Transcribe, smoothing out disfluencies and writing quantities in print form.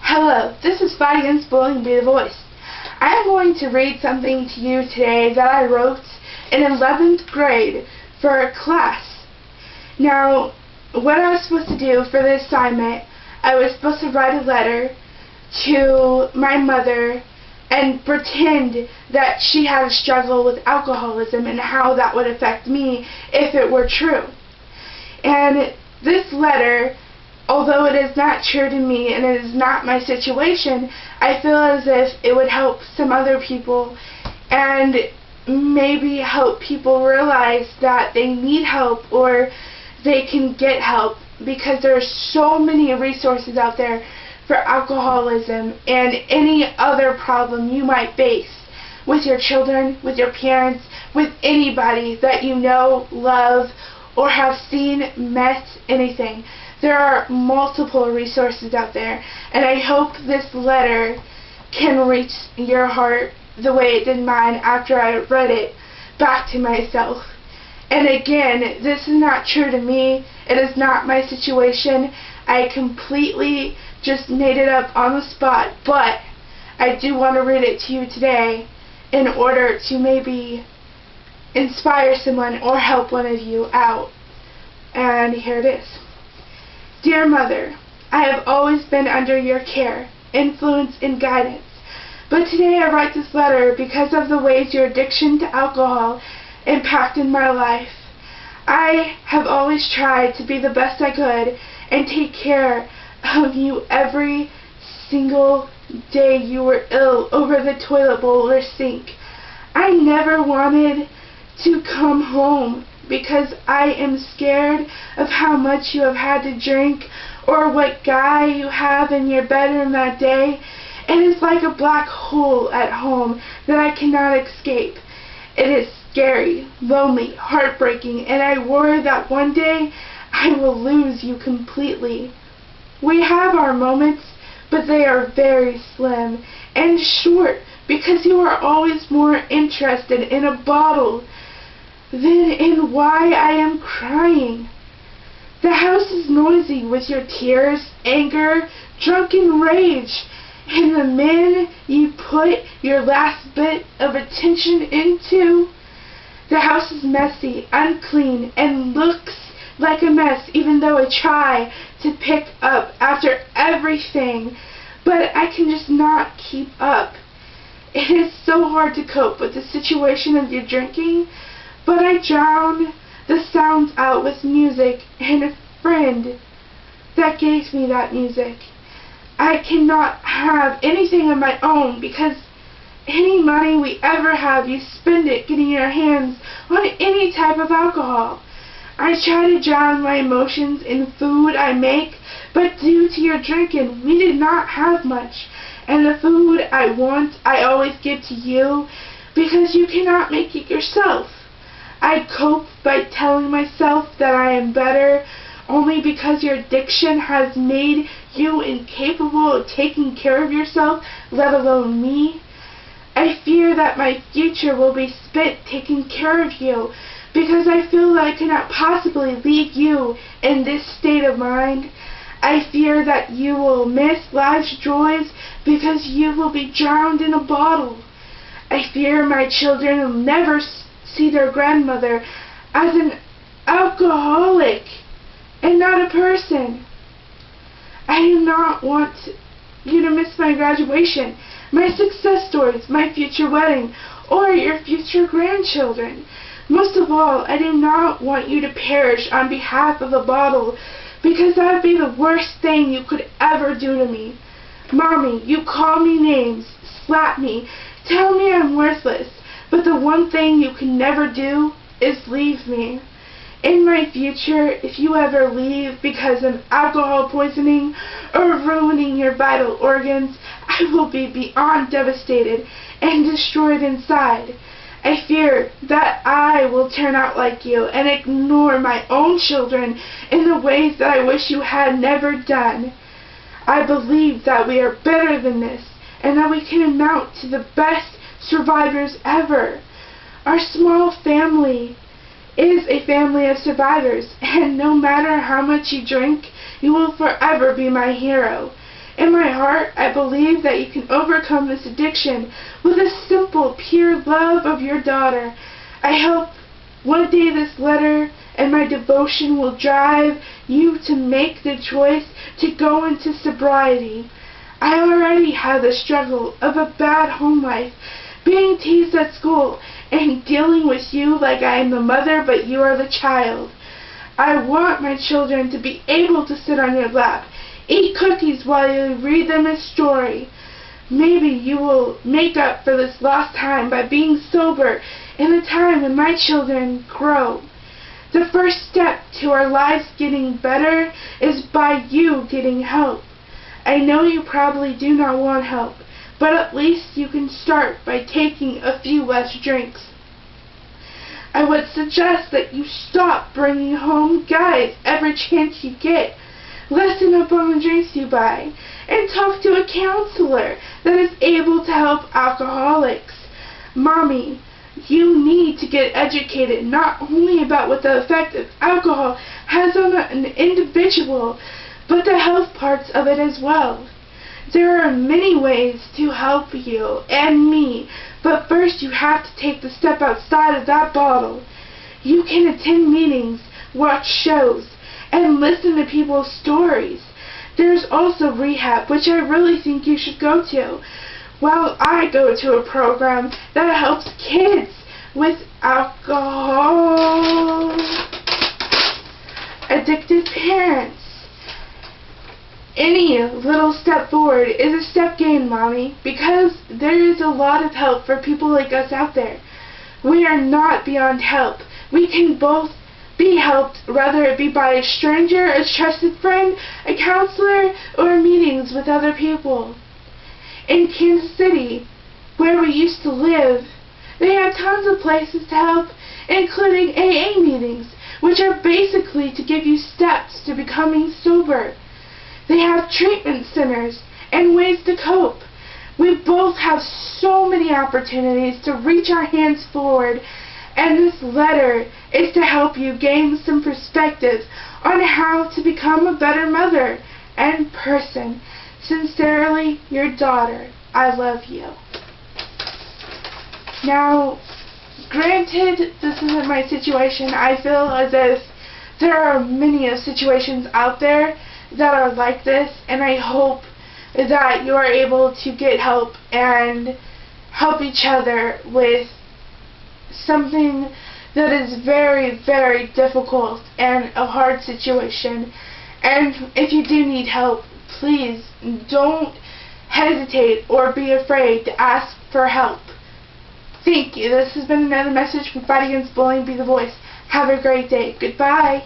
Hello, this is Fight Against Bullying Be the Voice. I am going to read something to you today that I wrote in 11th grade for a class. Now, what I was supposed to do for this assignment, I was supposed to write a letter to my mother and pretend that she had a struggle with alcoholism and how that would affect me if it were true. And this letter, although it is not true to me and it is not my situation, I feel as if it would help some other people and maybe help people realize that they need help or they can get help, because there are so many resources out there for alcoholism and any other problem you might face with your children, with your parents, with anybody that you know, love, or have seen, met, anything. There are multiple resources out there, and I hope this letter can reach your heart the way it did mine after I read it back to myself. And again, this is not true to me. It is not my situation. I completely just made it up on the spot, but I do want to read it to you today in order to maybe inspire someone or help one of you out. And here it is. Dear Mother, I have always been under your care, influence, and guidance. But today I write this letter because of the ways your addiction to alcohol impacted my life. I have always tried to be the best I could and take care of you every single day you were ill over the toilet bowl or sink. I never wanted to come home because I am scared of how much you have had to drink or what guy you have in your bedroom that day. It is like a black hole at home that I cannot escape. It is scary, lonely, heartbreaking, and I worry that one day I will lose you completely. We have our moments, but they are very slim and short because you are always more interested in a bottle than in why I am crying. The house is noisy with your tears, anger, drunken rage, and the men you put your last bit of attention into. The house is messy, unclean, and looks like a mess even though I try to pick up after everything, but I can just not keep up. It is so hard to cope with the situation of your drinking, but I drown the sounds out with music and a friend that gave me that music. I cannot have anything of my own because any money we ever have, you spend it getting your hands on any type of alcohol. I try to drown my emotions in food I make, but due to your drinking, we did not have much. And the food I want, I always give to you because you cannot make it yourself. I cope by telling myself that I am better only because your addiction has made you incapable of taking care of yourself, let alone me. I fear that my future will be spent taking care of you because I feel that I cannot possibly leave you in this state of mind. I fear that you will miss life's joys because you will be drowned in a bottle. I fear my children will never see their grandmother as an alcoholic and not a person. I do not want you to miss my graduation, my success stories, my future wedding, or your future grandchildren. Most of all, I do not want you to perish on behalf of a bottle, because that would be the worst thing you could ever do to me. Mommy, you call me names, slap me, tell me I'm worthless, but the one thing you can never do is leave me. In my future, if you ever leave because of alcohol poisoning or ruining your vital organs, I will be beyond devastated and destroyed inside. I fear that I will turn out like you and ignore my own children in the ways that I wish you had never done. I believe that we are better than this and that we can amount to the best survivors ever. Our small family is a family of survivors, and no matter how much you drink, you will forever be my hero. In my heart, I believe that you can overcome this addiction with a simple, pure love of your daughter. I hope one day this letter and my devotion will drive you to make the choice to go into sobriety. I already had the struggle of a bad home life, being teased at school, and dealing with you like I am the mother but you are the child. I want my children to be able to sit on your lap, eat cookies while you read them a story. Maybe you will make up for this lost time by being sober in a time when my children grow. The first step to our lives getting better is by you getting help. I know you probably do not want help, but at least you can start by taking a few less drinks. I would suggest that you stop bringing home guys every chance you get. Lessen up on the drinks you buy, and talk to a counselor that is able to help alcoholics. Mommy, you need to get educated not only about what the effect of alcohol has on an individual, but the health parts of it as well. There are many ways to help you and me, but first you have to take the step outside of that bottle. You can attend meetings, watch shows, and listen to people's stories. There's also rehab, which I really think you should go to. Well, I go to a program that helps kids with alcohol addicted parents. Any little step forward is a step gained, Mommy, because there is a lot of help for people like us out there. We are not beyond help. We can both be helped, whether it be by a stranger, a trusted friend, a counselor, or meetings with other people. In Kansas City, where we used to live, they have tons of places to help, including AA meetings, which are basically to give you steps to becoming sober. They have treatment centers and ways to cope. We both have so many opportunities to reach our hands forward, and this letter is to help you gain some perspective on how to become a better mother and person. Sincerely, your daughter. I love you. Now, granted, this isn't my situation. I feel as if there are many situations out there that are like this, and I hope that you are able to get help and help each other with something that is very, very difficult and a hard situation. And if you do need help, please don't hesitate or be afraid to ask for help. Thank you. This has been another message from Fight Against Bullying. Be the Voice. Have a great day. Goodbye.